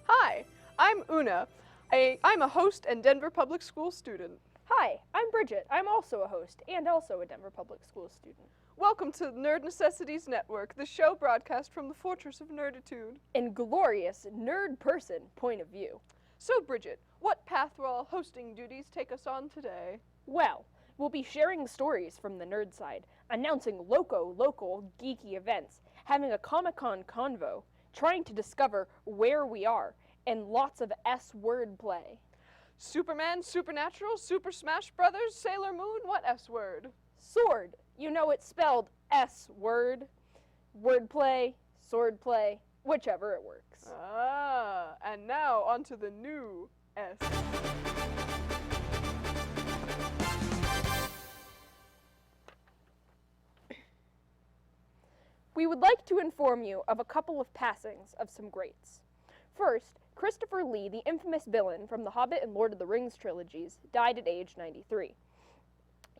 Hi, I'm Una. I'm a host and Denver Public School student. Hi, I'm Bridget. I'm also a host and also a Denver Public School student. Welcome to Nerd Necessities Network, the show broadcast from the Fortress of Nerditude. In glorious nerd person point of view. So, Bridget, what pathway hosting duties take us on today? Well, we'll be sharing stories from the nerd side, announcing local geeky events, having a Comic-Con convo, trying to discover where we are, and lots of S-word play. Superman, Supernatural, Super Smash Brothers, Sailor Moon, what S-word? Sword. You know it's spelled S-word. Wordplay, swordplay, whichever it works. Ah, and now onto the new S. We would like to inform you of a couple of passings of some greats. First, Christopher Lee, the infamous villain from the Hobbit and Lord of the Rings trilogies, died at age 93.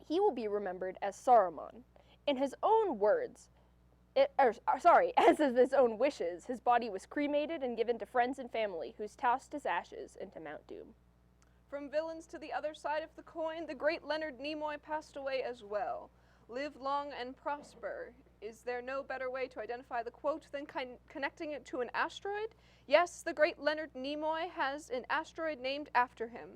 He will be remembered as Saruman. In his own words, as his own wishes, his body was cremated and given to friends and family, who tossed his ashes into Mount Doom. From villains to the other side of the coin, the great Leonard Nimoy passed away as well. Live long and prosper. Is there no better way to identify the quote than connecting it to an asteroid? Yes, the great Leonard Nimoy has an asteroid named after him.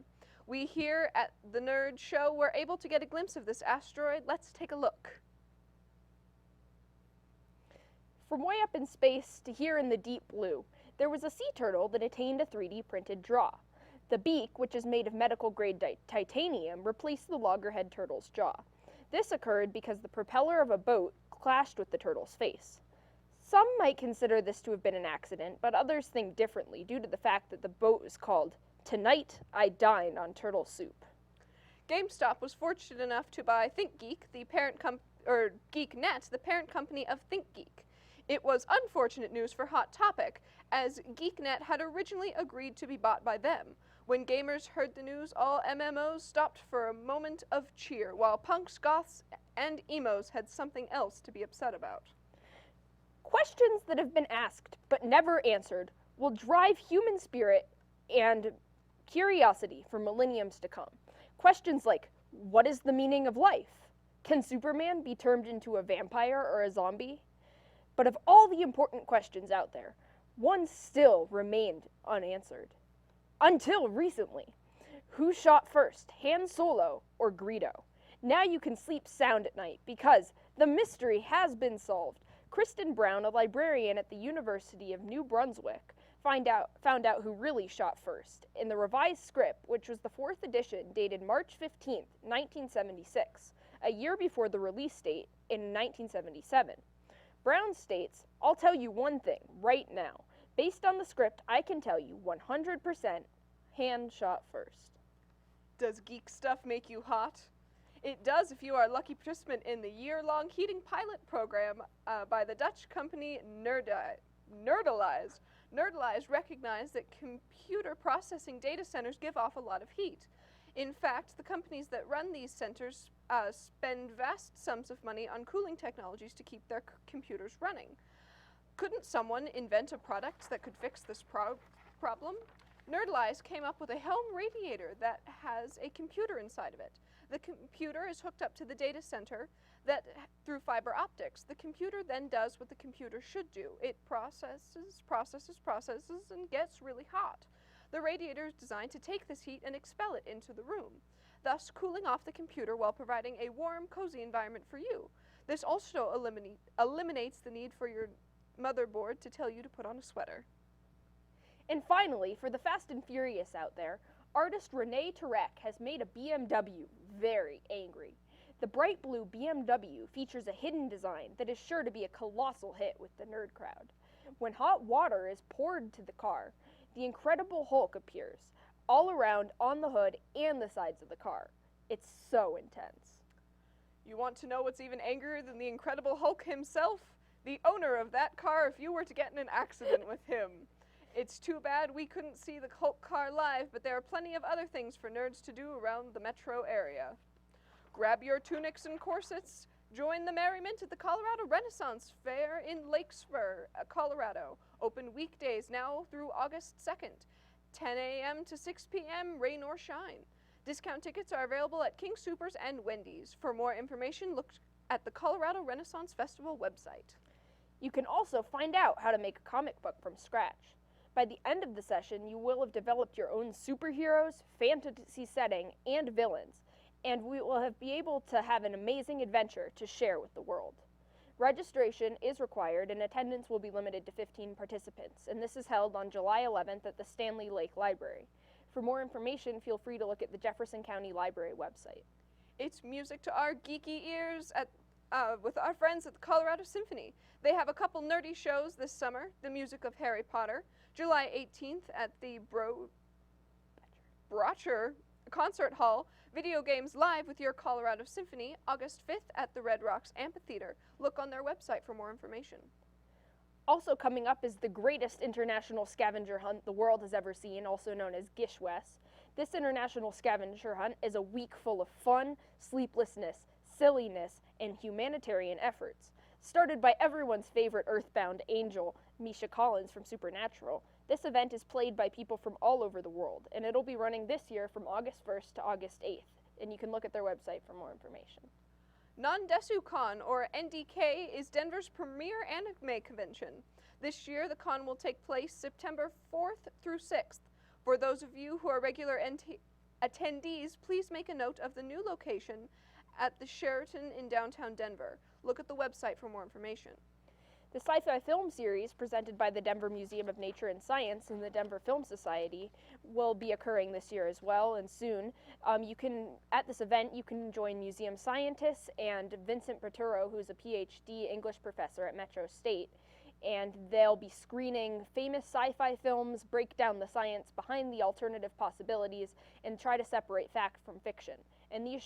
We here at the Nerd Show were able to get a glimpse of this asteroid. Let's take a look. From way up in space to here in the deep blue, there was a sea turtle that attained a 3D printed draw. The beak, which is made of medical-grade titanium, replaced the loggerhead turtle's jaw. This occurred because the propeller of a boat clashed with the turtle's face. Some might consider this to have been an accident, but others think differently due to the fact that the boat was called Tonight I Dined on Turtle Soup. GameStop was fortunate enough to buy ThinkGeek, GeekNet, the parent company of ThinkGeek. It was unfortunate news for Hot Topic, as GeekNet had originally agreed to be bought by them. When gamers heard the news, all MMOs stopped for a moment of cheer, while punks, goths, and emos had something else to be upset about. Questions that have been asked but never answered will drive human spirit and curiosity for millenniums to come. Questions like, what is the meaning of life? Can Superman be turned into a vampire or a zombie? But of all the important questions out there, one still remained unanswered. Until recently. Who shot first, Han Solo or Greedo? Now you can sleep sound at night because the mystery has been solved. Kristen Brown, a librarian at the University of New Brunswick, found out who really shot first in the revised script, which was the 4th edition dated March 15th, 1976, a year before the release date in 1977. Brown states, I'll tell you one thing right now. Based on the script, I can tell you 100% Han shot first. Does geek stuff make you hot? It does if you are a lucky participant in the year-long heating pilot program by the Dutch company Nerdalize. Nerdalize recognized that computer processing data centers give off a lot of heat. In fact, the companies that run these centers spend vast sums of money on cooling technologies to keep their computers running. Couldn't someone invent a product that could fix this problem? Nerdalize came up with a Helm radiator that has a computer inside of it. The computer is hooked up to the data center through fiber optics. The computer then does what the computer should do. It processes, and gets really hot. The radiator is designed to take this heat and expel it into the room, thus cooling off the computer while providing a warm, cozy environment for you. This also eliminates the need for your motherboard to tell you to put on a sweater. And finally, for the Fast and Furious out there, artist Rene Turek has made a BMW very angry. The bright blue BMW features a hidden design that is sure to be a colossal hit with the nerd crowd. When hot water is poured to the car, the Incredible Hulk appears, all around on the hood and the sides of the car. It's so intense. You want to know what's even angrier than the Incredible Hulk himself? The owner of that car if you were to get in an accident with him. It's too bad we couldn't see the Hulk car live, but there are plenty of other things for nerds to do around the metro area. Grab your tunics and corsets, Join the merriment at the Colorado Renaissance Fair in Lake Spur, Colorado. Open weekdays now through August 2nd, 10 a.m. to 6 p.m., rain or shine. Discount tickets are available at King Soopers and Wendy's. For more information, look at the Colorado Renaissance Festival website. You can also find out how to make a comic book from scratch. By the end of the session, you will have developed your own superheroes, fantasy setting, and villains, and we will be able to have an amazing adventure to share with the world. Registration is required and attendance will be limited to 15 participants, and this is held on July 11th at the Stanley Lake Library. For more information, feel free to look at the Jefferson County Library website. It's music to our geeky ears with our friends at the Colorado Symphony. They have a couple nerdy shows this summer, the music of Harry Potter, July 18th at the Brocher Concert Hall, video games live with your Colorado Symphony, August 5th at the Red Rocks Amphitheater. Look on their website for more information. Also coming up is the greatest international scavenger hunt the world has ever seen, also known as Gishwes. This international scavenger hunt is a week full of fun, sleeplessness, silliness, and humanitarian efforts. Started by everyone's favorite earthbound angel, Misha Collins from Supernatural, this event is played by people from all over the world, and it'll be running this year from August 1st to August 8th, and you can look at their website for more information. Non-Desu-Con, or NDK, is Denver's premier anime convention. This year, the con will take place September 4th through 6th. For those of you who are regular attendees, please make a note of the new location at the Sheraton in downtown Denver. Look at the website for more information. The sci-fi film series, presented by the Denver Museum of Nature and Science and the Denver Film Society, will be occurring this year as well, and soon. At this event, you can join museum scientists and Vincent Perturo, who's a PhD English professor at Metro State, and they'll be screening famous sci-fi films, break down the science behind the alternative possibilities, and try to separate fact from fiction. And these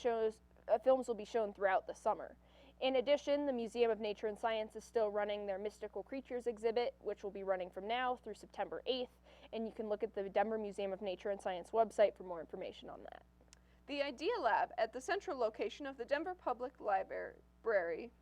films will be shown throughout the summer. In addition, the Museum of Nature and Science is still running their Mystical Creatures exhibit, which will be running from now through September 8th, and you can look at the Denver Museum of Nature and Science website for more information on that. The Idea Lab at the central location of the Denver Public Library.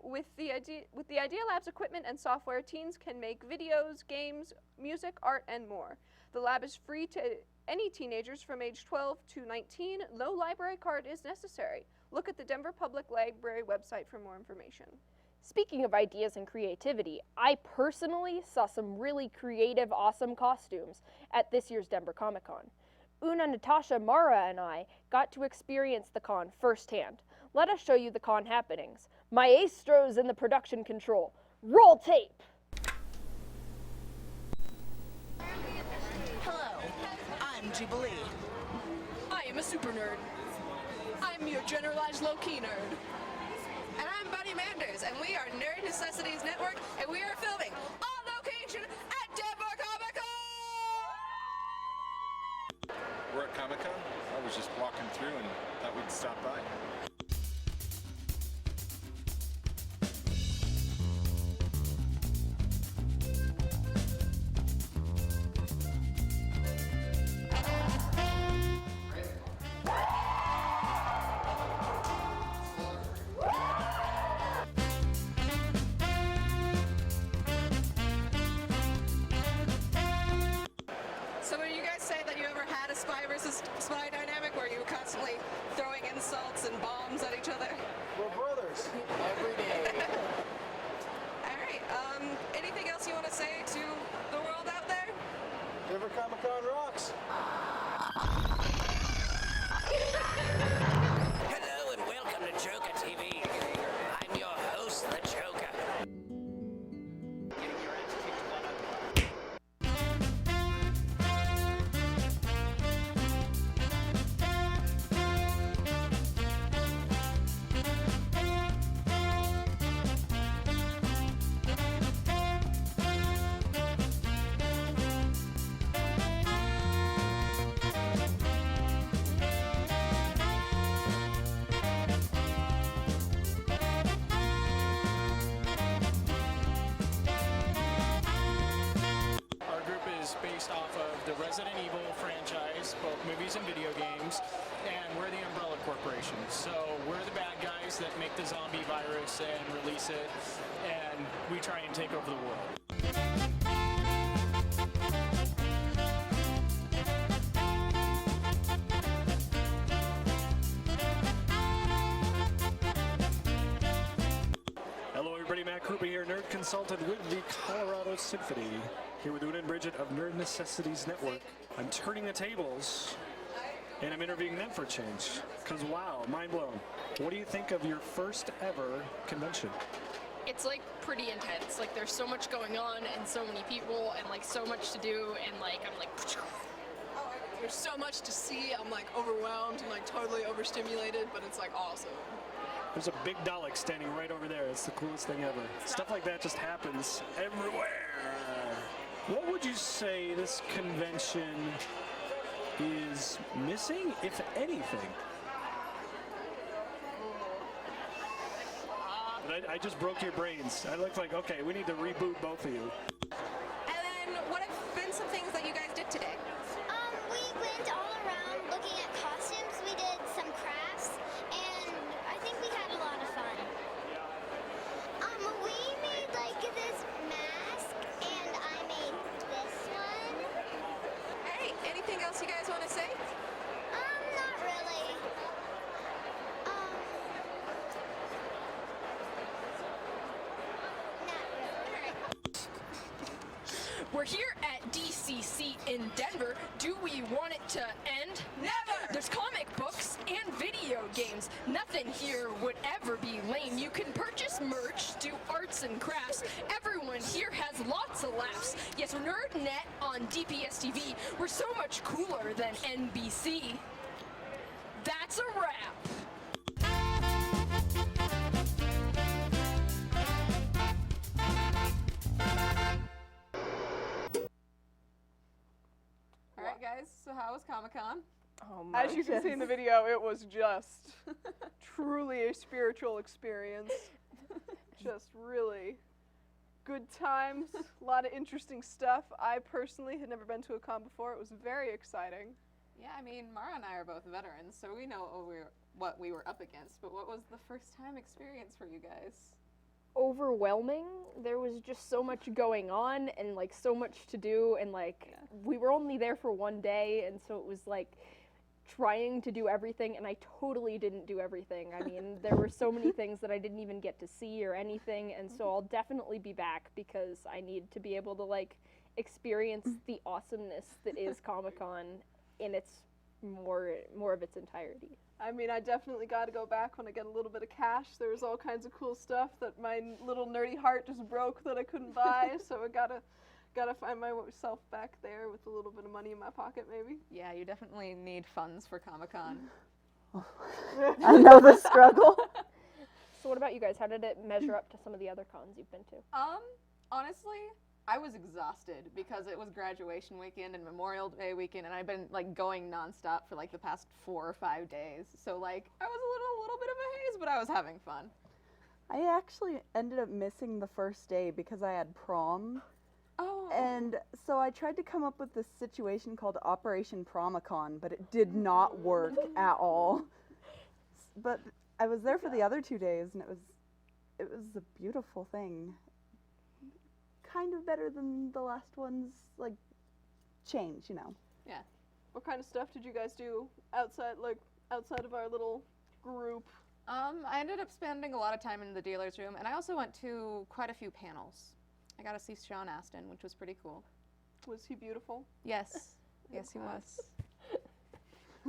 With the Idea Lab's equipment and software, teens can make videos, games, music, art, and more. The lab is free to any teenagers from age 12 to 19. No library card is necessary. Look at the Denver Public Library website for more information. Speaking of ideas and creativity, I personally saw some really creative, awesome costumes at this year's Denver Comic Con. Una, Natasha, Mara, and I got to experience the con firsthand. Let us show you the con happenings. Maestro's in the production control. Roll tape! Hello, I'm Jubilee. I am a super nerd. I'm your generalized low-key nerd. And I'm Buddy Manders, and we are Nerd Necessities Network, and we are filming on location at Denver Comic Con! We're at Comic Con. I was just walking through and thought we'd stop by. So when you guys say that you ever had a spy versus spy dynamic where you were constantly throwing insults and bombs at each other? We're brothers. Every day. Alright, anything else you want to say to the world out there? Denver Comic Con rocks. Hello and welcome to Joker TV. I'm your host, the Joker. Getting your ass kicked one up. Our group is based off of the Resident Evil franchise, both movies and video games, and we're the Umbrella Corporation. So we're the bad guys that make the zombie virus and release it, and we try and take over the world. Hello everybody, Matt Krupa here, nerd consultant with the Colorado Symphony. Here with Una and Bridget of Nerd Necessities Network. I'm turning the tables, and I'm interviewing them for a change. Because wow, mind blown. What do you think of your first ever convention? It's like pretty intense. Like there's so much going on and so many people and like so much to do and like I'm like There's so much to see. I'm like overwhelmed and like totally overstimulated, but it's like awesome. There's a big Dalek standing right over there. It's the coolest thing ever. Stuff like that just happens everywhere. What would you say this convention is missing, if anything? I just broke your brains. I looked like, okay, we need to reboot both of you. And then what have been some things that you guys did today? We went all around looking at costumes. We did some crafts, and I think we had a lot of fun. We made like this mask, and I made this one. Hey, anything else you guys want to say? Not really. Not really. we're here at DCC in Denver. Do we want it to end? Never! There's comic books and video games. Nothing here would ever be lame. You can purchase merch, do arts and crafts. Everyone here has lots of laughs. Yes, NerdNet on DPS TV. We're so much cooler than NBC. That's a wrap. All right, guys. So how was Comic-Con? Oh my As you can see in the video, it was just truly a spiritual experience. Just really good times, a lot of interesting stuff. I personally had never been to a con before. It was very exciting. Yeah, I mean, Mara and I are both veterans, so we know what we were up against. But what was the first time experience for you guys? Overwhelming. There was just so much going on and like so much to do, and like we were only there for one day, and so it was like trying to do everything, and I totally didn't do everything. I mean, there were so many things that I didn't even get to see or anything, and so I'll definitely be back because I need to be able to like experience the awesomeness that is Comic-Con in its more of its entirety. I mean, I definitely got to go back when I get a little bit of cash. There was all kinds of cool stuff that my little nerdy heart just broke that I couldn't buy, so I gotta find myself back there with a little bit of money in my pocket, maybe. Yeah, you definitely need funds for Comic-Con. I know the struggle. So what about you guys? How did it measure up to some of the other cons you've been to? Honestly, I was exhausted because it was graduation weekend and Memorial Day weekend, and I've been like going nonstop for like the past 4 or 5 days. So like I was a little bit of a haze, but I was having fun. I actually ended up missing the first day because I had prom. Oh. And so I tried to come up with this situation called Operation Promicon, but it did not work at all. But I was there for the other 2 days, and it was a beautiful thing. Kind of better than the last one's, like, change, you know. Yeah. What kind of stuff did you guys do outside of our little group? I ended up spending a lot of time in the dealer's room, and I also went to quite a few panels. I got to see Sean Astin, which was pretty cool. Was he beautiful? Yes. Yes, he was.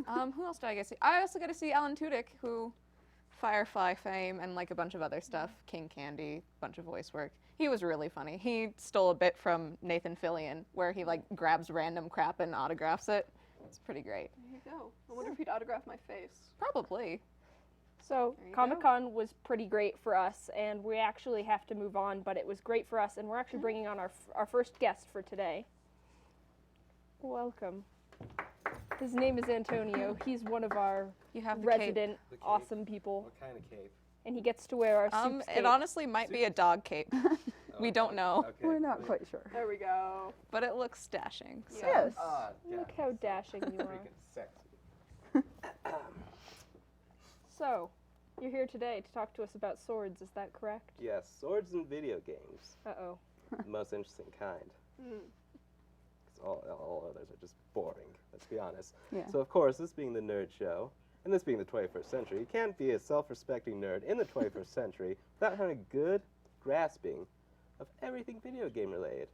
Who else did I get to see? I also got to see Alan Tudyk, who Firefly fame and like a bunch of other stuff. King Candy, bunch of voice work. He was really funny. He stole a bit from Nathan Fillion, where he like grabs random crap and autographs it. It's pretty great. There you go. I wonder if he'd autograph my face. Probably. So There you Comic-Con was pretty great for us, and we actually have to move on, but it was great for us, and we're actually bringing on our first guest for today. Welcome. His name is Antonio. He's one of our You have the resident The cape. awesome people, What kind of cape? and he gets to wear our soup It honestly might be a dog cape. We don't know, Okay. We're not quite sure. There we go. but it looks dashing. So. Yes. Look how dashing you are. Freaking sexy. So, You're here today to talk to us about swords, is that correct? Yes, swords and video games. Uh-oh. The most interesting kind. Mm. 'Cause all others are just boring, let's be honest. Yeah. So, of course, this being the nerd show, and this being the 21st century, you can't be a self-respecting nerd in the 21st century without having a good grasping of everything video game related.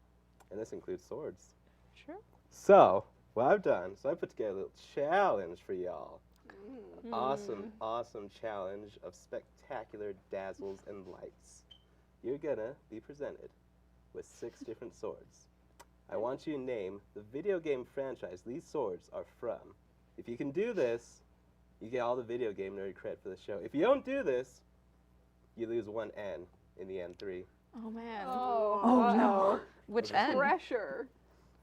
And this includes swords. Sure. So, what I've done, I put together a little challenge for y'all. Mm. Awesome challenge of spectacular dazzles and lights. You're gonna be presented with 6 different swords. I want you to name the video game franchise these swords are from. If you can do this, you get all the video game nerd cred for the show. If you don't do this, you lose 1 N in the N3. Oh man. Oh no. Which end? Pressure.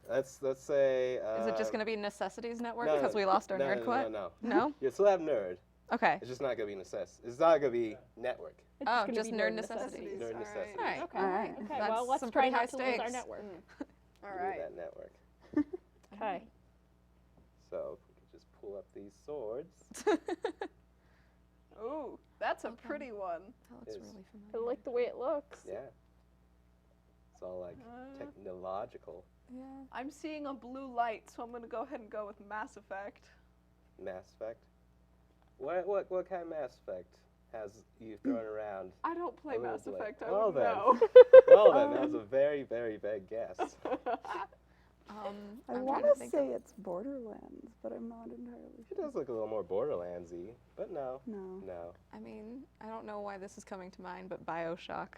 Let's say. Is it just going to be Necessities Network no, because we lost our nerd quit? No. No? You still have nerd. Okay. It's just not gonna be It's not gonna be network. It's Oh, gonna just be nerd necessities. Nerd All necessities. All right. Okay. All right. Okay, That's well, let's some try pretty not high to lose our stakes. network. All We need right. that network. Okay. So if we could just pull up these swords. Ooh, that's a Okay. pretty one. That looks Is- really I familiar. like the way it looks. Yeah. It's all like technological. Yeah. I'm seeing a blue light, so I'm gonna go ahead and go with Mass Effect. Mass Effect. What kind of Mass Effect has you thrown around? I don't play A little Mass bit. Effect. I Well wouldn't then. know. Well then, that was a very, very big guess. I I'm want trying to think say it's Borderlands, but I'm not entirely It sure. does look a little more Borderlands-y, but no. No. No. I mean, I don't know why this is coming to mind, but BioShock.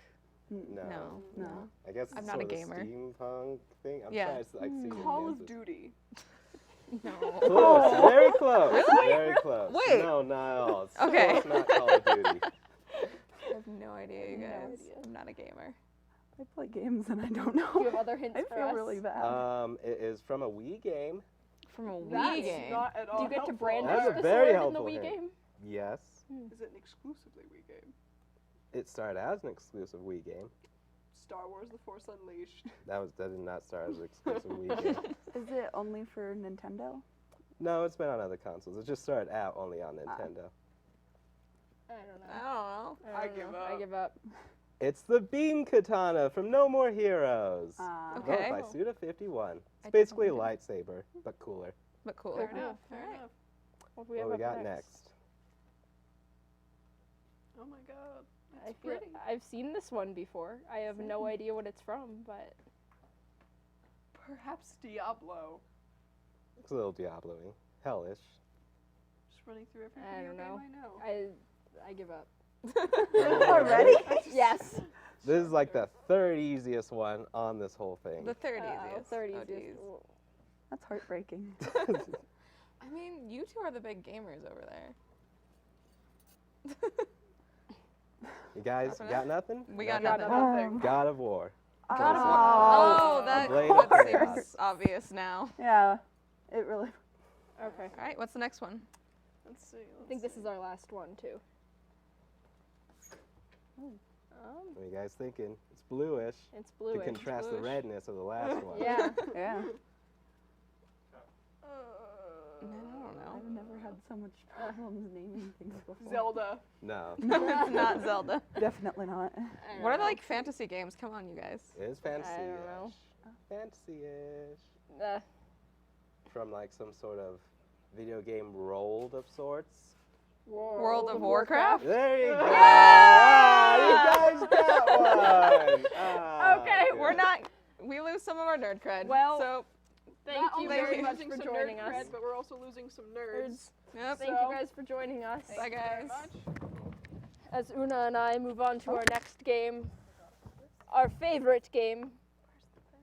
No. No. I guess I'm it's not a sort of the gamer. steampunk thing. I'm Yeah. trying to like see Call the of names. Duty. No. Close. Very close. Very close. Wait. No, not at all. It's Okay. It's not Call of Duty. I have no idea, you No guys. idea. I'm not a gamer. I play games and I don't know. Do you have other hints I for feel us? really bad. It is from a Wii game. From a Wii That's game. not at all Do you get to helpful. brandish That's a the very sword in the helpful Wii hint. game? Yes. Is it an exclusively Wii game? It started as an exclusive Wii game. Star Wars: The Force Unleashed. That did not start as an exclusive Wii game. Is it only for Nintendo? No, it's been on other consoles. It just started out only on Nintendo. I don't know. I don't know. I don't give know. up. I give up. It's the Beam Katana from No More Heroes. Okay. Developed by Suda51. I It's basically a definitely lightsaber, but cooler. But cool. Fair Cool. enough. All Fair right. enough. What do we What have we up got next? next? Oh my God. I That's feel pretty. I've seen this one before. I have no idea what it's from, but Perhaps Diablo. It's a little Diablo-y. Hellish. Just running through every I video don't game know. I know. I give up. Already? Yes. This is like the third easiest one on this whole thing. The third Uh-oh, easiest. third Oh, easiest. geez. That's heartbreaking. I mean, you two are the big gamers over there. You guys got nothing? We got Got nothing. nothing. God of War. God of War. Oh, Oh, that, Blade of that Chaos. seems obvious now. Yeah, it really. Okay. All right, what's the next one? Let's see. I think this is our last one too. What are you guys thinking? It's bluish. It's To bluish. contrast the bluish. redness of the last one. Yeah. Yeah. No, I don't know. I've never had so much problems naming things before. Zelda. No. It's not Zelda. Definitely not. What are the like fantasy games? Come on, you guys. It is fantasy. I don't know. Fantasy-ish. Uh, From like some sort of video game rolled of sorts. World of Warcraft? There you go. Yeah! You guys got one. Ah, Okay, good. We're not. We lose some of our nerd cred. Well, so Thank Not you only very are we much losing for some joining nerd us. cred, but we're also losing some nerds. yep. Thank So- you guys for joining us. Bye, Thank you very guys. much. As Una and I move on to our next game, our favorite game.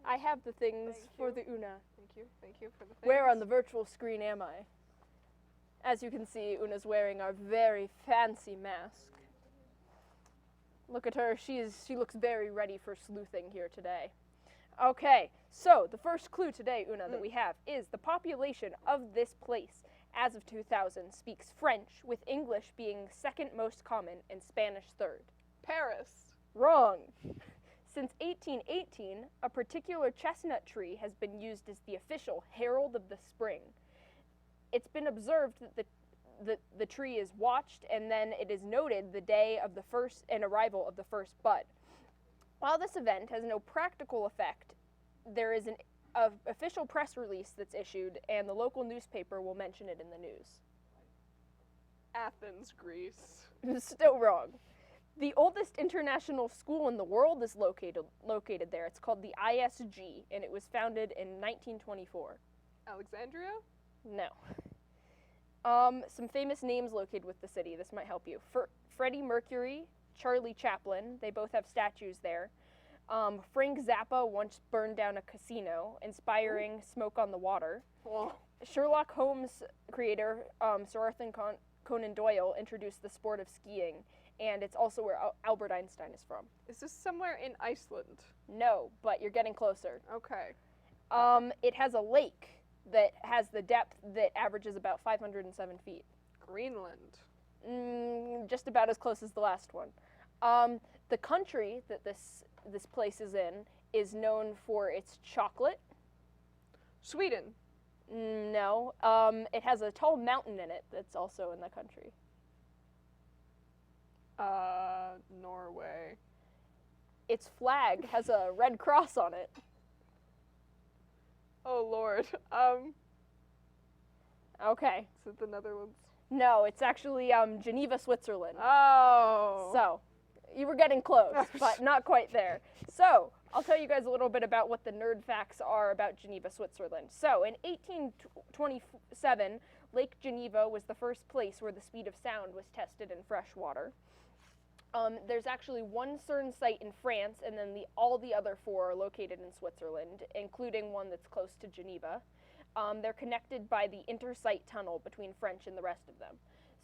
I have the things Thank for you. the Una. Thank you. Thank you for the things. Where on the virtual screen am I? As you can see, Una's wearing our very fancy mask. Look at her. She looks very ready for sleuthing here today. Okay, so the first clue today, Una, that we have is the population of this place as of 2000 speaks French, with English being second most common and Spanish third. Paris. Wrong. Since 1818, a particular chestnut tree has been used as the official herald of the spring. It's been observed that the tree is watched, and then it is noted the day of the first and arrival of the first bud. While this event has no practical effect, there is an official press release that's issued, and the local newspaper will mention it in the news. Athens, Greece. Still wrong. The oldest international school in the world is located there. It's called the ISG, and it was founded in 1924. Alexandria? No. Some famous names located with the city. This might help you. Freddie Mercury, Charlie Chaplin. They both have statues there. Frank Zappa once burned down a casino, inspiring Smoke on the Water. Oh. Sherlock Holmes creator Sir Arthur Conan Doyle introduced the sport of skiing, and it's also where Albert Einstein is from. Is this somewhere in Iceland? No, but you're getting closer. Okay. It has a lake that has the depth that averages about 507 feet. Greenland. Just about as close as the last one. The country that this place is in is known for its chocolate. Sweden. No. It has a tall mountain in it that's also in the country. Norway. Its flag has a red cross on it. Oh, Lord. Okay. Is it the Netherlands? No, it's actually Geneva, Switzerland. Oh. So, you were getting close, but not quite there. So, I'll tell you guys a little bit about what the nerd facts are about Geneva, Switzerland. So, in 1827, Lake Geneva was the first place where the speed of sound was tested in fresh water. There's actually one CERN site in France, and then all the other 4 are located in Switzerland, including one that's close to Geneva. They're connected by the intersite tunnel between French and the rest of them.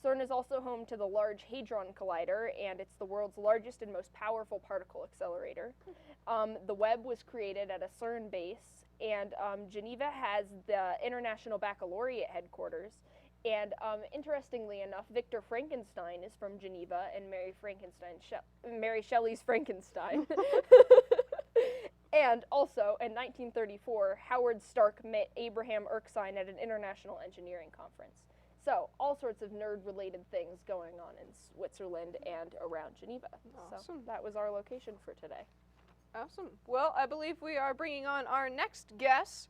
CERN is also home to the Large Hadron Collider, and it's the world's largest and most powerful particle accelerator. The Webb was created at a CERN base, and Geneva has the International Baccalaureate headquarters. And interestingly enough, Victor Frankenstein is from Geneva, and Mary Shelley's Frankenstein. And also, in 1934, Howard Stark met Abraham Erskine at an international engineering conference. So, all sorts of nerd-related things going on in Switzerland and around Geneva. Awesome. So, that was our location for today. Awesome. Well, I believe we are bringing on our next guest.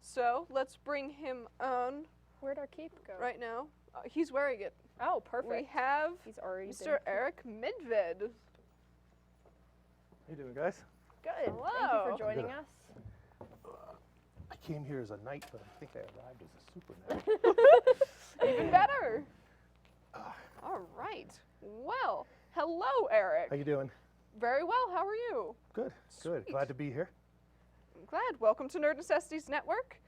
So, let's bring him on. Where'd our cape go? Right now. He's wearing it. Oh, perfect. We have He's already Mr. Eric Medved. How you doing, guys? Good. Hello. Thank you for joining us. I came here as a knight, but I think I arrived as a super knight. Even better. All right. Well, hello, Eric. How you doing? Very well. How are you? Good. Good. Sweet. Glad to be here. I'm glad. Welcome to Nerd Necessities Network.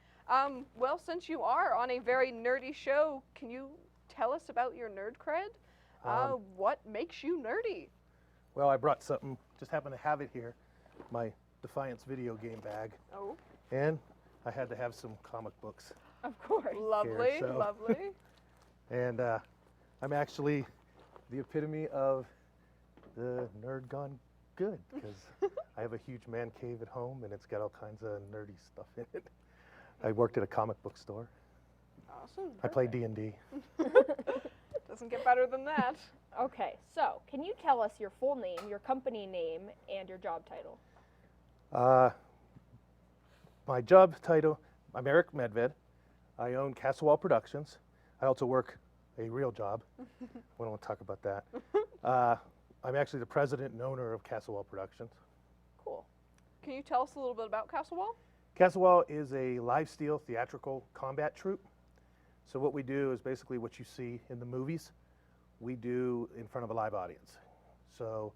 Well, since you are on a very nerdy show, can you tell us about your nerd cred? What makes you nerdy? Well, I brought something. Just happen to have it here. My Defiance video game bag. Oh. And I had to have some comic books. Of course. Lovely, Here, so- lovely. And I'm actually the epitome of the nerd gone good, because I have a huge man cave at home, and it's got all kinds of nerdy stuff in it. I worked at a comic book store. Awesome. I play D&D. Doesn't get better than that. Okay, so can you tell us your full name, your company name, and your job title? My job title, I'm Eric Medved. I own Castlewall Productions. I also work a real job. We don't want to talk about that. I'm actually the president and owner of Castlewall Productions. Cool. Can you tell us a little bit about Castlewall? Castlewall is a live steel theatrical combat troupe. So what we do is basically what you see in the movies, we do in front of a live audience. So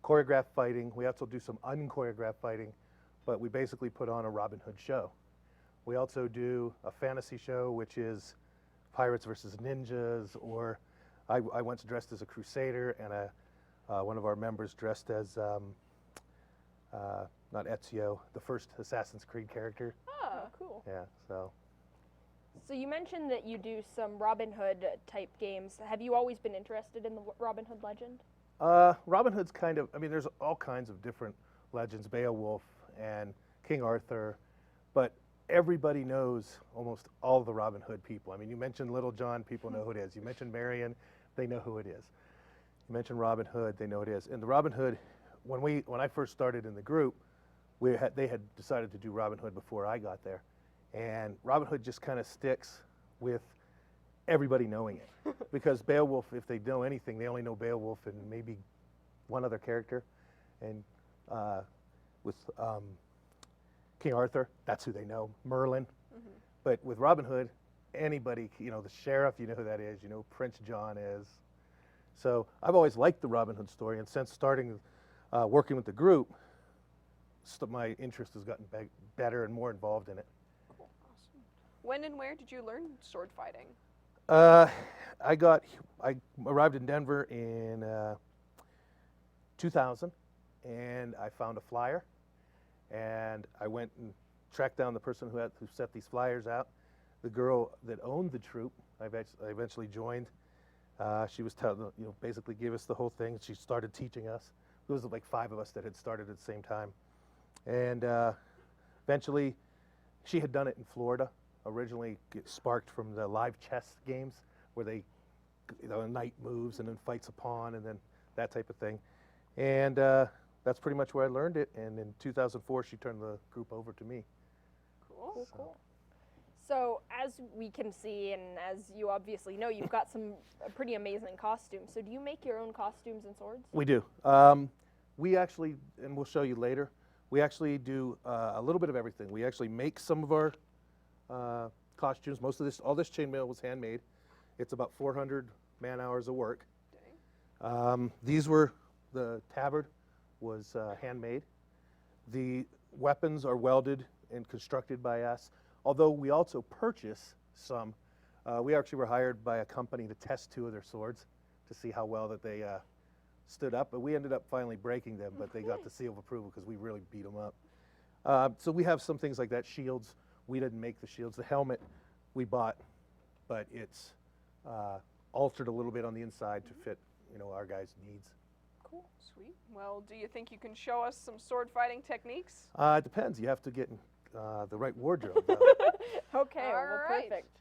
choreographed fighting, we also do some unchoreographed fighting, but we basically put on a Robin Hood show. We also do a fantasy show, which is pirates versus ninjas, or I once dressed as a crusader, and one of our members dressed as, not Ezio, the first Assassin's Creed character. Oh, cool. Yeah, so. So you mentioned that you do some Robin Hood type games. Have you always been interested in the Robin Hood legend? Robin Hood's kind of, I mean, there's all kinds of different legends, Beowulf and King Arthur, but everybody knows almost all the Robin Hood people. I mean, you mentioned Little John, people know who it is. You mentioned Marion, they know who it is. You mentioned Robin Hood, they know who it is. And the Robin Hood, when I first started in the group, they had decided to do Robin Hood before I got there. And Robin Hood just kind of sticks with everybody knowing it. Because Beowulf, if they know anything, they only know Beowulf and maybe one other character. And with King Arthur, that's who they know, Merlin. But with Robin Hood, anybody, you know, the sheriff, you know who that is, you know, Prince John is. So I've always liked the Robin Hood story, and since starting working with the group, my interest has gotten better and more involved in it. Cool. Awesome. When and where did you learn sword fighting? I arrived in Denver in 2000, and I found a flyer, and I went and tracked down the person who set these flyers out. The girl that owned the troop, I eventually joined. She was basically gave us the whole thing. She started teaching us. There was like 5 of us that had started at the same time, and eventually, she had done it in Florida. Originally sparked from the live chess games where they, a knight moves and then fights a pawn and then that type of thing. And that's pretty much where I learned it. And in 2004, she turned the group over to me. Cool. Cool. So as we can see, and as you obviously know, you've got some pretty amazing costumes. So do you make your own costumes and swords? We do. We actually, and we'll show you later, we actually do a little bit of everything. We actually make some of our costumes. Most of this, all this chainmail was handmade. It's about 400 man-hours of work. The tabard was handmade. The weapons are welded and constructed by us. Although we also purchase some. We actually were hired by a company to test 2 of their swords to see how well that they stood up. But we ended up finally breaking them, but they got the seal of approval because we really beat them up. So we have some things like that. Shields. We didn't make the shields. The helmet we bought, but it's altered a little bit on the inside to fit, our guys' needs. Cool, sweet. Well, do you think you can show us some sword fighting techniques? It depends. You have to get the right wardrobe. Okay, All well, right. perfect.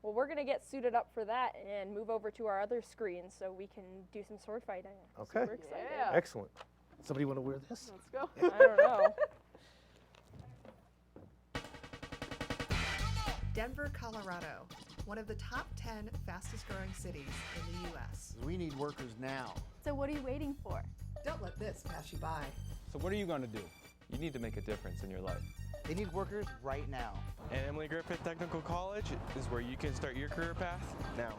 Well, we're going to get suited up for that and move over to our other screen so we can do some sword fighting. Okay. Super excited. Yeah. Excellent. Somebody want to wear this? Let's go. I don't know. Denver, Colorado, one of the top 10 fastest growing cities in the U.S. We need workers now. So what are you waiting for? Don't let this pass you by. So what are you going to do? You need to make a difference in your life. They need workers right now. And Emily Griffith Technical College is where you can start your career path now.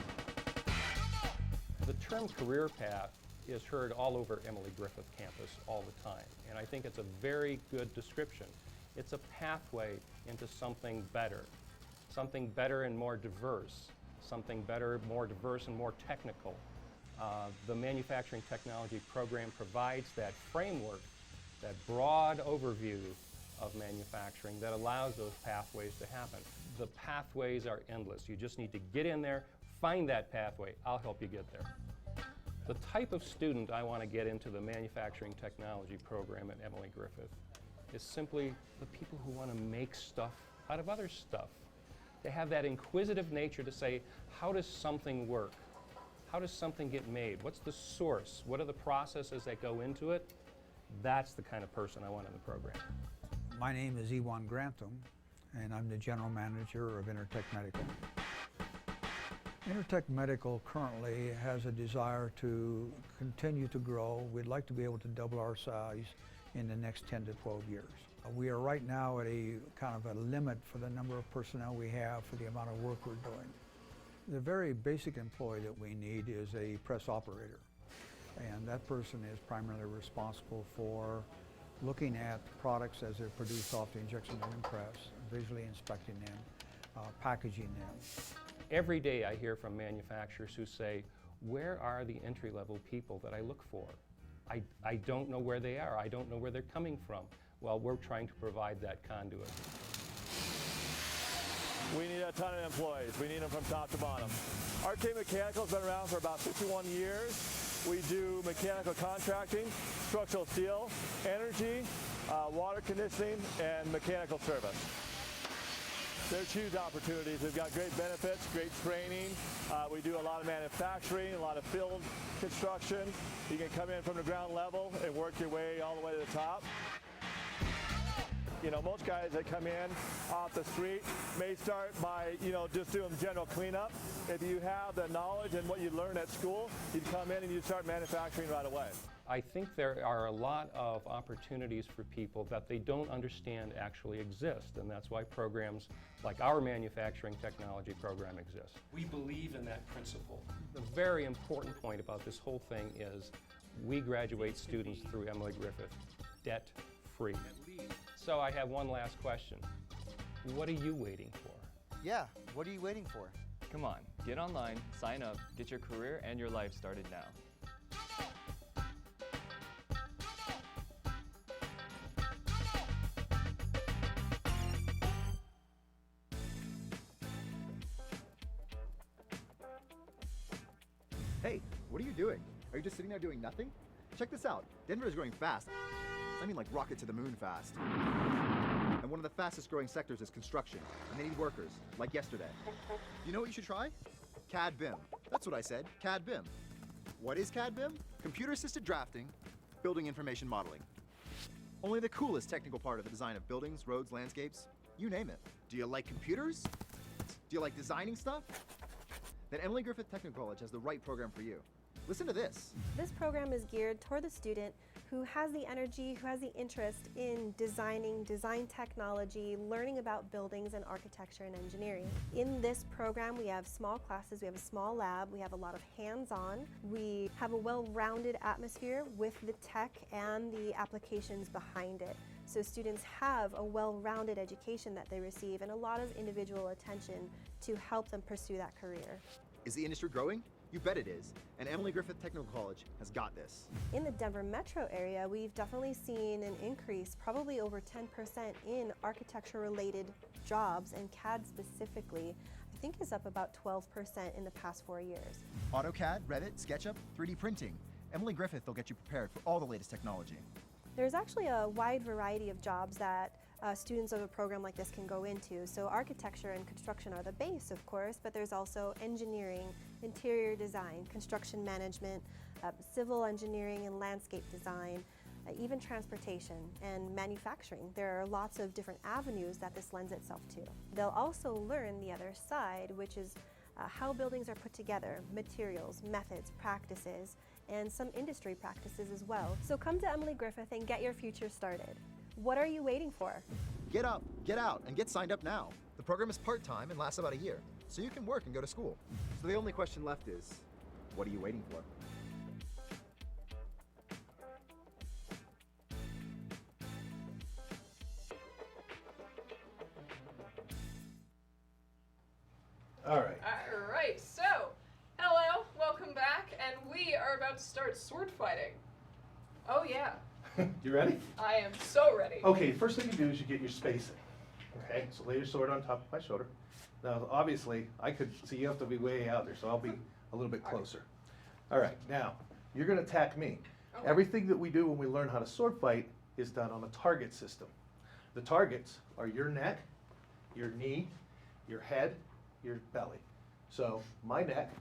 The term career path is heard all over Emily Griffith campus all the time, and I think it's a very good description. It's a pathway into something better and more diverse, something better, more diverse and more technical. The manufacturing technology program provides that framework, that broad overview of manufacturing that allows those pathways to happen. The pathways are endless. You just need to get in there, find that pathway. I'll help you get there. The type of student I want to get into the manufacturing technology program at Emily Griffith is simply the people who want to make stuff out of other stuff. They have that inquisitive nature to say, how does something work? How does something get made? What's the source? What are the processes that go into it? That's the kind of person I want in the program. My name is Ewan Grantham, and I'm the General Manager of Intertech Medical. Intertech Medical currently has a desire to continue to grow. We'd like to be able to double our size in the next 10 to 12 years. We are right now at a kind of a limit for the number of personnel we have for the amount of work we're doing. The very basic employee that we need is a press operator, and that person is primarily responsible for looking at products as they're produced off the injection molding press, visually inspecting them, packaging them. Every day I hear from manufacturers who say, where are the entry-level people that I look for? I don't know where they are. I don't know where they're coming from. Well, we're trying to provide that conduit. We need a ton of employees. We need them from top to bottom. RK Mechanical has been around for about 51 years. We do mechanical contracting, structural steel, energy, water conditioning, and mechanical service. There's huge opportunities. We've got great benefits, great training. We do a lot of manufacturing, a lot of field construction. You can come in from the ground level and work your way all the way to the top. You know, most guys that come in off the street may start by, just doing general cleanup. If you have the knowledge and what you learn at school, you'd come in and you'd start manufacturing right away. I think there are a lot of opportunities for people that they don't understand actually exist, and that's why programs like our manufacturing technology program exists. We believe in that principle. The very important point about this whole thing is we graduate students through Emily Griffith debt-free. So I have one last question. What are you waiting for? Yeah, what are you waiting for? Come on, get online, sign up, get your career and your life started now. Hey, what are you doing? Are you just sitting there doing nothing? Check this out. Denver is growing fast. I mean like rocket to the moon fast. And one of the fastest growing sectors is construction, and they need workers, like yesterday. You know what you should try? CAD BIM. That's what I said, CAD BIM. What is CAD BIM? Computer assisted drafting, building information modeling. Only the coolest technical part of the design of buildings, roads, landscapes, you name it. Do you like computers? Do you like designing stuff? Then Emily Griffith Technical College has the right program for you. Listen to this. This program is geared toward the student who has the energy, who has the interest in designing, design technology, learning about buildings and architecture and engineering. In this program, we have small classes, we have a small lab, we have a lot of hands-on. We have a well-rounded atmosphere with the tech and the applications behind it. So students have a well-rounded education that they receive and a lot of individual attention to help them pursue that career. Is the industry growing? You bet it is. And Emily Griffith Technical College has got this. In the Denver metro area, we've definitely seen an increase, probably over 10% in architecture-related jobs, and CAD specifically, I think is up about 12% in the past 4 years. AutoCAD, Revit, SketchUp, 3D printing. Emily Griffith will get you prepared for all the latest technology. There's actually a wide variety of jobs that students of a program like this can go into. So architecture and construction are the base, of course, but there's also engineering, interior design, construction management, civil engineering and landscape design, even transportation and manufacturing. There are lots of different avenues that this lends itself to. They'll also learn the other side, which is how buildings are put together, materials, methods, practices, and some industry practices as well. So come to Emily Griffith and get your future started. What are you waiting for? Get up, get out, and get signed up now. The program is part-time and lasts about a year, so you can work and go to school. So the only question left is, what are you waiting for? All right. All right, so hello, welcome back, and we are about to start sword fighting. Oh yeah, You ready? I am so ready. Okay, first thing you do is you get your spacing. Okay, so lay your sword on top of my shoulder. Now, obviously, I could see you have to be way out there, so I'll be a little bit closer. All right, now, you're going to attack me. Okay. Everything that we do when we learn how to sword fight is done on a target system. The targets are your neck, your knee, your head, your belly. So, my neck,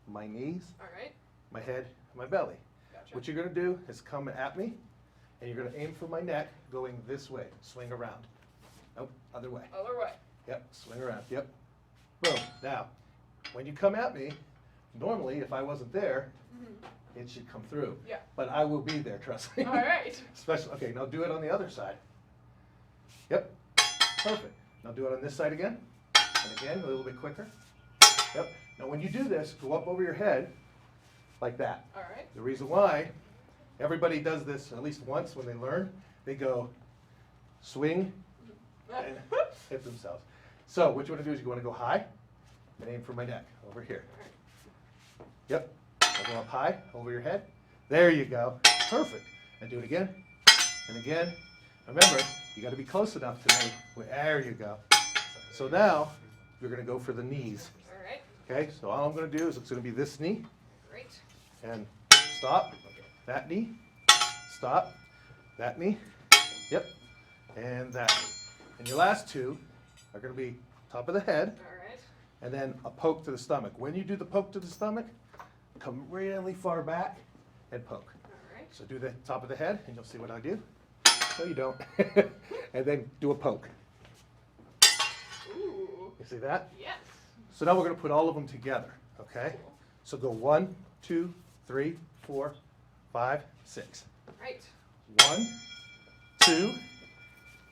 my knees, All right. my head, my belly. Gotcha. What you're going to do is come at me, and you're going to aim for my neck going this way. Swing around. Nope, other way. Other way. Yep, swing around. Yep. Boom. Now, when you come at me, normally, if I wasn't there, it should come through. Yeah. But I will be there, trust me. All right. Especially, okay, now do it on the other side. Yep. Perfect. Now do it on this side again. And again, a little bit quicker. Yep. Now when you do this, go up over your head like that. All right. The reason why everybody does this at least once when they learn, they go swing and hit themselves. So what you want to do is you want to go high and aim for my neck over here. Yep. I'll go up high over your head. There you go. Perfect. And do it again and again. Remember, you got to be close enough to me. There you go. So now you're going to go for the knees. All right. Okay, so all I'm going to do is it's going to be this knee Great. and stop, that knee, stop, that knee, yep, and that knee. And your last two are going to be top of the head, All right. and then a poke to the stomach. When you do the poke to the stomach, come really far back and poke. All right. So do the top of the head, and you'll see what I do. No, you don't. And then do a poke. Ooh. You see that? Yes. So now we're going to put all of them together, okay? So go 1, 2, 3, 4, 5, 6. Right. 1, 2,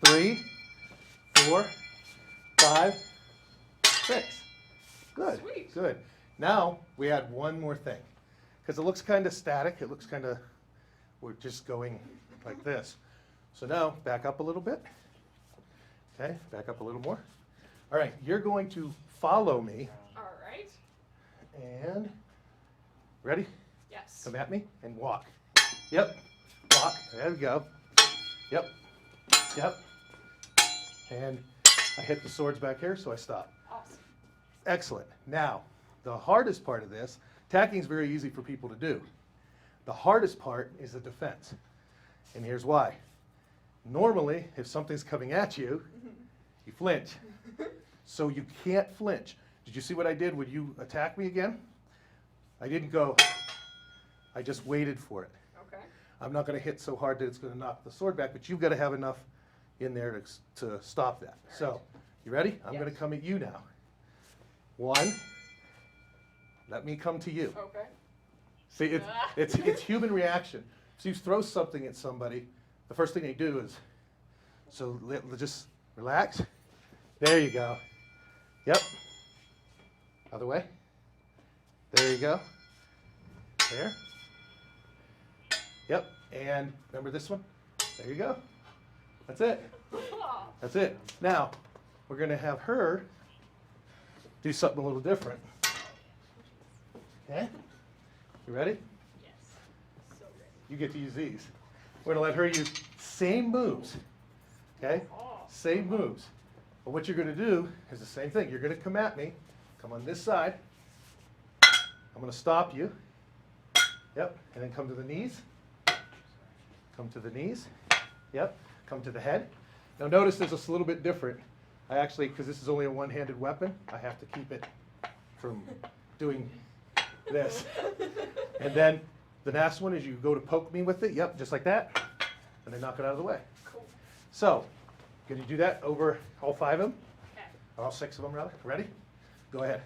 3, 4, 5, 6. Good. Sweet. Good. Now we add one more thing. Because it looks kind of static. It looks kind of, we're just going like this. So now back up a little bit. Okay, back up a little more. All right, you're going to follow me. All right. And ready? Yes. Come at me and walk. Yep. Walk. There we go. Yep. Yep. And I hit the swords back here, so I stop. Awesome. Excellent. Now, the hardest part of this, attacking is very easy for people to do. The hardest part is the defense. And here's why. Normally, if something's coming at you, you flinch. So you can't flinch. Did you see what I did when you attacked me again? I didn't go, I just waited for it. Okay. I'm not going to hit so hard that it's going to knock the sword back, but you've got to have enough in there to stop that. So, you ready? I'm going to come at you now. 1, let me come to you. Okay. See, it's human reaction. So you throw something at somebody, the first thing they do is, so just relax. There you go. Yep. Other way. There you go. There. Yep. And remember this one? There you go. That's it. That's it. Now, we're going to have her do something a little different. Okay? You ready? Yes. So ready. You get to use these. We're going to let her use same moves. Okay? Same moves. But what you're going to do is the same thing. You're going to come at me. Come on this side. I'm going to stop you. Yep. And then come to the knees. Come to the knees. Yep. Come to the head. Now notice this is a little bit different. I actually, because this is only a one-handed weapon, I have to keep it from doing this. And then the last one is you go to poke me with it. Yep, just like that. And then knock it out of the way. Cool. So, can you do that over all 5 of them? Okay. Or all 6 of them, rather. Ready? Go ahead.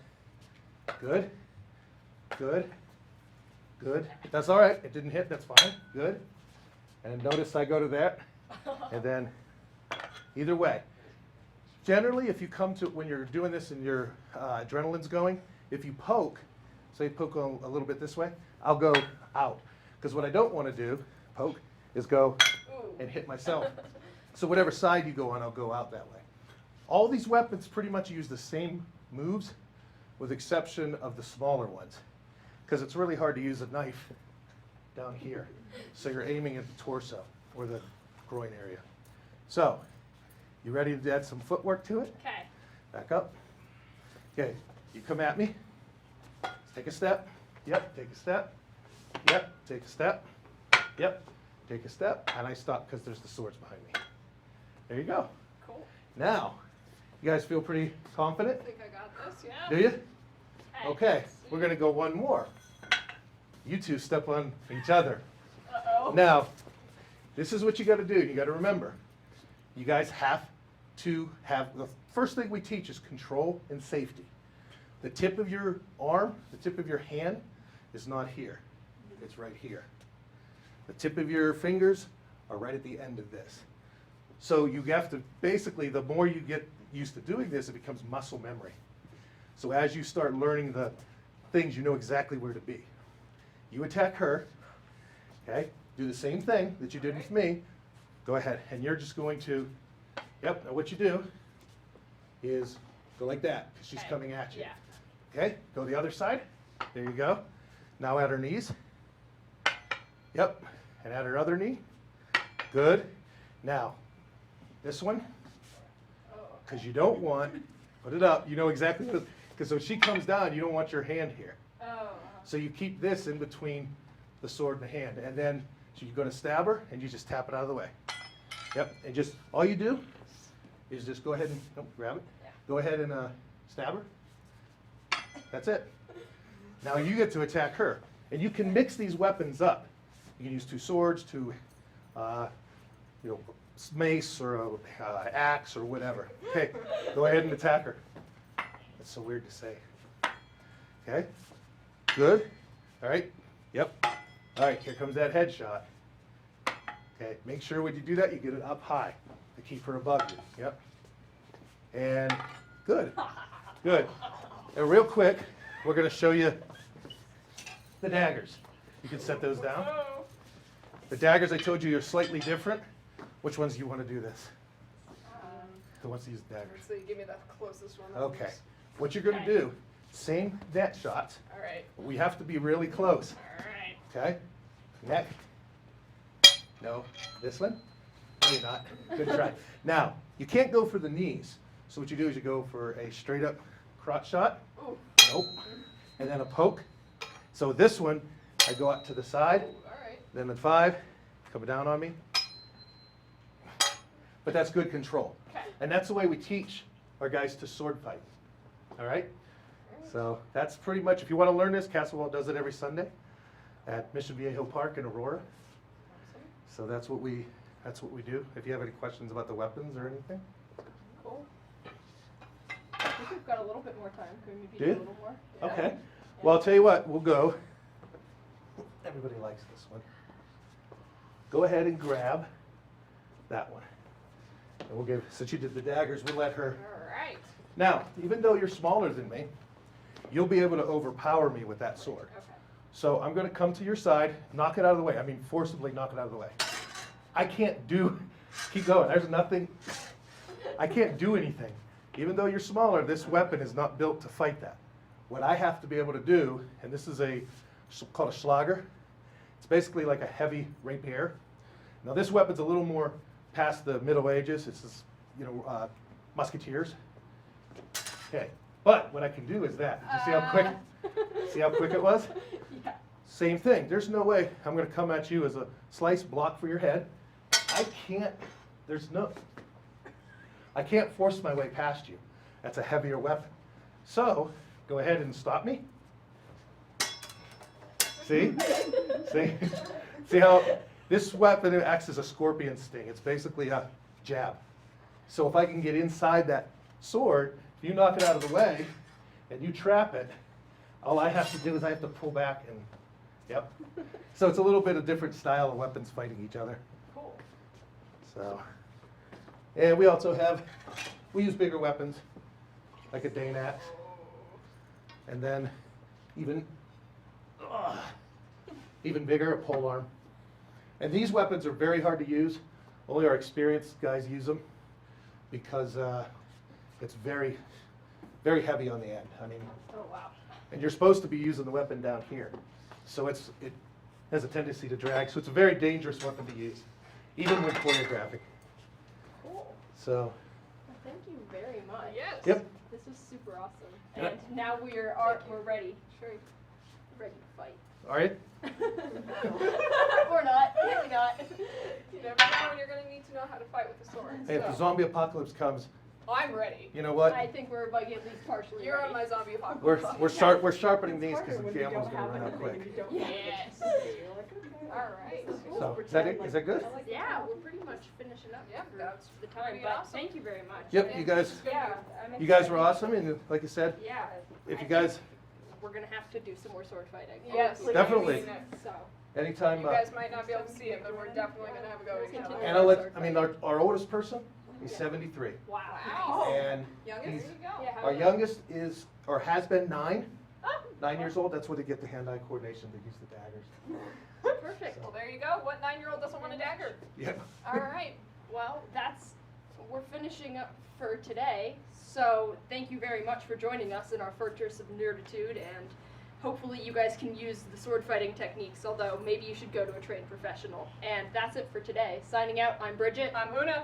Good. Good. Good. That's all right. It didn't hit. That's fine. Good. And notice I go to that. And then either way. Generally, if you come to, when you're doing this and your adrenaline's going, if you poke, say poke a little bit this way, I'll go out. Because what I don't want to do, poke, is go and hit myself. So whatever side you go on, I'll go out that way. All these weapons pretty much use the same moves, with exception of the smaller ones. Because it's really hard to use a knife down here. So you're aiming at the torso or the groin area. So, you ready to add some footwork to it? Okay. Back up. Okay, you come at me. Take a step. Yep, take a step. Yep, take a step. Yep, take a step. And I stop because there's the swords behind me. There you go. Cool. Now, you guys feel pretty confident? I think I got this, yeah. Do you? Okay, we're going to go one more. You two step on each other. Uh-oh. Now, this is what you got to do. You got to remember. You guys have to have, the first thing we teach is control and safety. The tip of your arm, the tip of your hand is not here. It's right here. The tip of your fingers are right at the end of this. So you have to, basically, the more you get used to doing this, it becomes muscle memory. So as you start learning the things, you know exactly where to be. You attack her, okay? Do the same thing that you did with me. Go ahead, and you're just going to, yep, now what you do is go like that, because she's coming at you. Yeah. Okay, go the other side. There you go. Now at her knees. Yep, and at her other knee. Good. Now, this one, because you don't want, put it up, you know exactly what, because when she comes down, you don't want your hand here. Oh. So you keep this in between the sword and the hand, and then so you're going to stab her, and you just tap it out of the way. Yep, and just, all you do is just go ahead and, grab it. Yeah. Go ahead and stab her. That's it. Now you get to attack her. And you can mix these weapons up. You can use 2 swords, 2 mace or a axe or whatever. Okay, go ahead and attack her. That's so weird to say. Okay, good. All right, yep. All right, here comes that headshot. Okay, make sure when you do that, you get it up high to keep her above you. Yep. And good, good. And real quick, we're going to show you the daggers. You can set those down. The daggers, I told you, are slightly different. Which ones do you want to do this? Who wants to use the daggers? So you give me the closest one. Okay. What you're going to do, same net shots. All right. We have to be really close. All right. Okay? Neck. No. This one? No, you're not. Good try. Now, you can't go for the knees. So what you do is you go for a straight up crotch shot. Ooh. Nope. And then a poke. So this one, I go out to the side. All right. Then the 5, coming down on me. But that's good control. Okay. And that's the way we teach our guys to sword fight. All right? So that's pretty much, if you want to learn this, Castlewall does it every Sunday at Mission Viejo Park in Aurora. So that's what we do. If you have any questions about the weapons or anything. Cool. I think we've got a little bit more time. Can we maybe Do do you? a little more? Okay. Well, I'll tell you what, we'll go. Everybody likes this one. Go ahead and grab that one. And we'll give, since you did the daggers, we'll let her. All right. Now, even though you're smaller than me, you'll be able to overpower me with that sword. Okay. So I'm going to come to your side, knock it out of the way. I mean, forcibly knock it out of the way. I can't keep going. There's nothing, I can't do anything. Even though you're smaller, this weapon is not built to fight that. What I have to be able to do, and this is called a Schlager. It's basically like a heavy rapier. Now this weapon's a little more past the Middle Ages. It's this, musketeers. Okay, but what I can do is that. You see how quick? See how quick it was? Yeah. Same thing. There's no way I'm going to come at you as a slice block for your head. I can't. I can't force my way past you. That's a heavier weapon. So go ahead and stop me. See? See? See how this weapon acts as a scorpion sting. It's basically a jab. So if I can get inside that sword, if you knock it out of the way and you trap it, all I have to do is I have to pull back and, yep. So it's a little bit of different style of weapons fighting each other. Cool. So, and we also we use bigger weapons, like a Dane axe. And then even bigger, a polearm. And these weapons are very hard to use. Only our experienced guys use them because it's very, very heavy on the end. I mean, Oh, wow. and you're supposed to be using the weapon down here. So it has a tendency to drag. So it's a very dangerous weapon to use, even when choreographing. Cool. So, Well, thank you very much. Yes. Yep. This was super awesome. Yeah. And now we're ready. Sure. Ready to fight. all right. Or not. Maybe not. You never know when you're going to need to know how to fight with a sword. Hey, if the So, zombie apocalypse comes, I'm ready. you know what? I think we're like at least partially You're ready. on my zombie apocalypse. We're sharpening these because the ammo's going to run out quick. Yes. All right. So is that it? Is that good? Yeah, we're pretty much finishing up Yep, for that's the time. pretty But awesome. thank you very much. Yep, you guys. Yeah, I'm You guys excited. were awesome, and like I said, Yeah. if I you guys, think we're gonna have to do some more sword fighting. Yes. Definitely. So. anytime. You guys might not be able to see it, but we're definitely going to have a go at each other. And I'll let. I mean, our oldest person, he's 73, Wow. and Youngest? he's There you go. Yeah, how our old? youngest is or has been 9. 9 years old. That's where they get the hand-eye coordination to use the daggers. Perfect. Well, there you go. What 9-year-old doesn't want a dagger? Yep. All right. Well, we're finishing up for today. So thank you very much for joining us in our Fortress of Nerditude, and hopefully you guys can use the sword fighting techniques, although maybe you should go to a trained professional. And that's it for today. Signing out, I'm Bridget. I'm Una.